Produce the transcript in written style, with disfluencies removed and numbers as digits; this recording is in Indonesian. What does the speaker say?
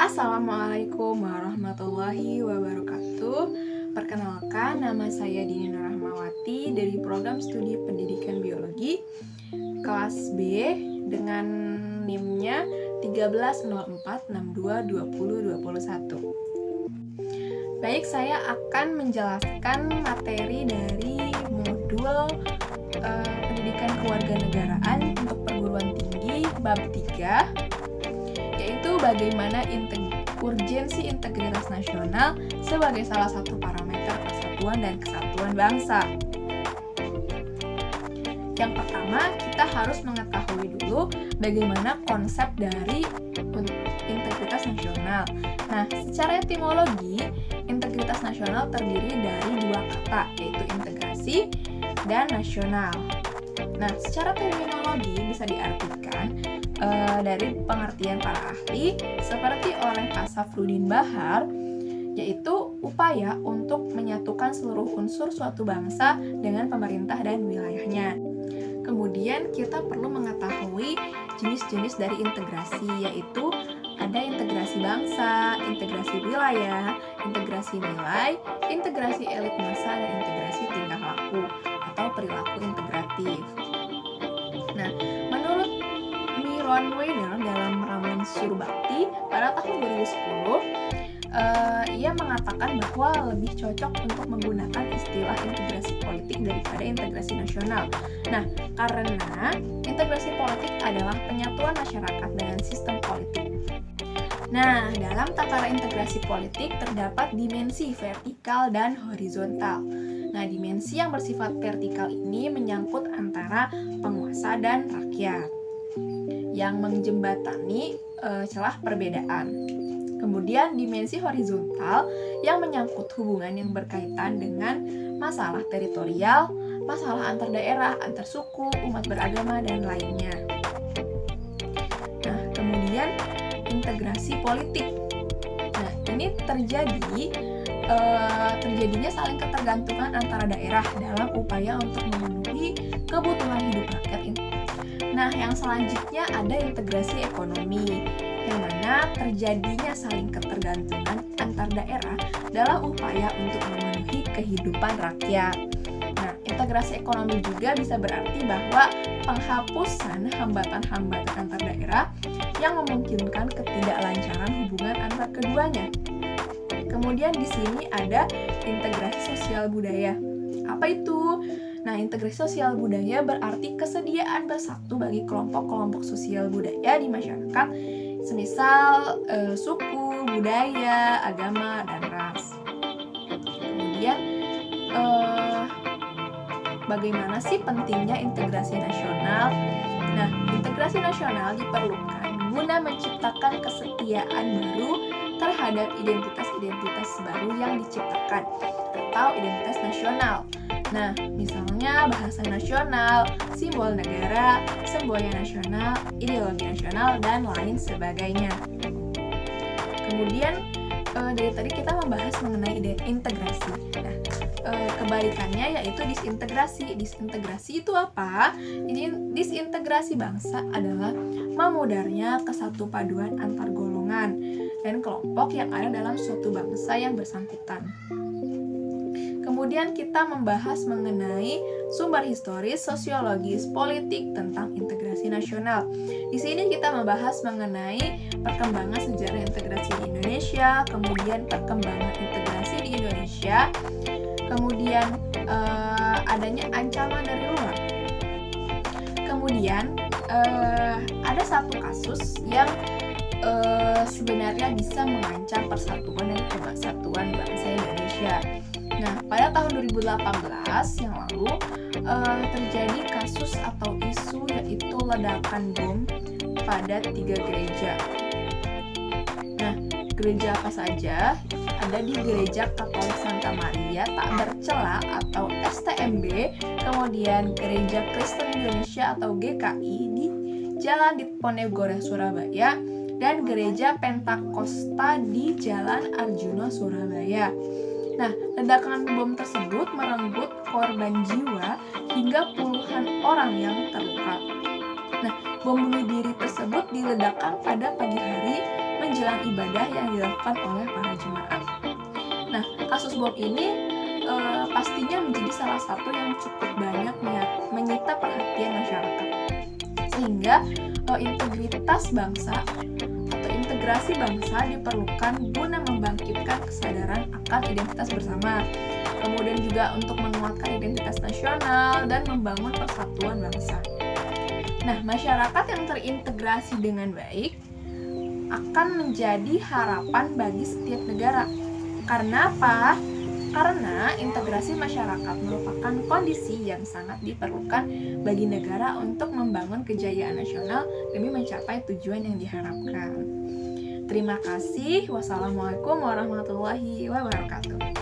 Assalamualaikum warahmatullahi wabarakatuh. Perkenalkan, nama saya Dini Nur Rahmawati dari Program Studi Pendidikan Biologi kelas B dengan NIM-nya 1304622021. Baik, saya akan menjelaskan materi dari modul Pendidikan Kewarganegaraan untuk perguruan tinggi bab 3, yaitu bagaimana urgensi integritas nasional sebagai salah satu parameter persatuan dan kesatuan bangsa. Yang pertama, kita harus mengetahui dulu bagaimana konsep dari integritas nasional. Nah, secara etimologi, integritas nasional terdiri dari dua kata, yaitu integrasi dan nasional. Nah, secara terminologi bisa diartikan dari pengertian para ahli seperti oleh Pak Safruddin Bahar, yaitu upaya untuk menyatukan seluruh unsur suatu bangsa dengan pemerintah dan wilayahnya. Kemudian kita perlu mengetahui jenis-jenis dari integrasi, yaitu ada integrasi bangsa, integrasi wilayah, integrasi nilai, integrasi elit massa, dan integrasi tingkah laku atau perilaku integratif. Nah, menurut Miron Weiner dalam Ramuan Surbakti pada tahun 2010, ia mengatakan bahwa lebih cocok untuk menggunakan istilah integrasi politik daripada integrasi nasional. Nah, karena integrasi politik adalah penyatuan masyarakat dengan sistem politik. Nah, dalam tataran integrasi politik terdapat dimensi vertikal dan horizontal. Nah, dimensi yang bersifat vertikal ini menyangkut antara penguasa dan rakyat yang menjembatani celah perbedaan. Kemudian dimensi horizontal yang menyangkut hubungan yang berkaitan dengan masalah teritorial, masalah antar daerah, antar suku, umat beragama, dan lainnya. Nah, kemudian integrasi politik. Nah, ini terjadinya saling ketergantungan antara daerah dalam upaya untuk memenuhi kebutuhan hidup rakyat. Nah, yang selanjutnya ada integrasi ekonomi, yang mana terjadinya saling ketergantungan antar daerah dalam upaya untuk memenuhi kehidupan rakyat. Nah, integrasi ekonomi juga bisa berarti bahwa penghapusan hambatan-hambatan antar daerah yang memungkinkan ketidaklancaran hubungan antar keduanya. Kemudian di sini ada integrasi sosial budaya. Apa itu? Nah, integrasi sosial budaya berarti kesediaan bersatu bagi kelompok-kelompok sosial budaya di masyarakat, semisal suku, budaya, agama, dan ras. Kemudian, bagaimana sih pentingnya integrasi nasional? Nah, integrasi nasional diperlukan guna menciptakan kesetiaan baru terhadap identitas-identitas baru yang diciptakan atau identitas nasional. Nah, misalnya bahasa nasional, simbol negara, semboyan nasional, ideologi nasional, dan lain sebagainya. Kemudian, dari tadi kita membahas mengenai integrasi. Nah, kebalikannya yaitu disintegrasi. Disintegrasi itu apa? Jadi, disintegrasi bangsa adalah memudarnya kesatupaduan antar golongan dan kelompok yang ada dalam suatu bangsa yang bersangkutan. Kemudian kita membahas mengenai sumber historis, sosiologis, politik tentang integrasi nasional. Di sini kita membahas mengenai perkembangan sejarah integrasi di Indonesia, kemudian perkembangan integrasi di Indonesia, kemudian adanya ancaman dari luar. Kemudian ada satu kasus yang sebenarnya bisa mengancam persatuan dan kesatuan bangsa Indonesia. Nah, pada tahun 2018 yang lalu terjadi kasus atau isu yaitu ledakan bom pada 3 gereja. Nah, gereja apa saja? Ada di Gereja Katolik Santa Maria Tak Bercela atau STMB, kemudian Gereja Kristen Indonesia atau GKI di Jalan Diponegoro Surabaya, dan Gereja Pentakosta di Jalan Arjuna Surabaya. Nah, ledakan bom tersebut merenggut korban jiwa hingga puluhan orang yang terluka. Nah, bom bunuh diri tersebut diledakkan pada pagi hari menjelang menjelang ibadah yang dilakukan oleh para jemaat. Nah, kasus bom ini pastinya menjadi salah satu yang cukup banyak menyita perhatian masyarakat, sehingga integritas bangsa atau integrasi bangsa diperlukan guna membangkitkan kesadaran akan identitas bersama, kemudian juga untuk menguatkan identitas nasional dan membangun persatuan bangsa. Nah, masyarakat yang terintegrasi dengan baik akan menjadi harapan bagi setiap negara. Karena apa? Karena integrasi masyarakat merupakan kondisi yang sangat diperlukan bagi negara untuk membangun kejayaan nasional demi mencapai tujuan yang diharapkan. Terima kasih. Wassalamualaikum warahmatullahi wabarakatuh.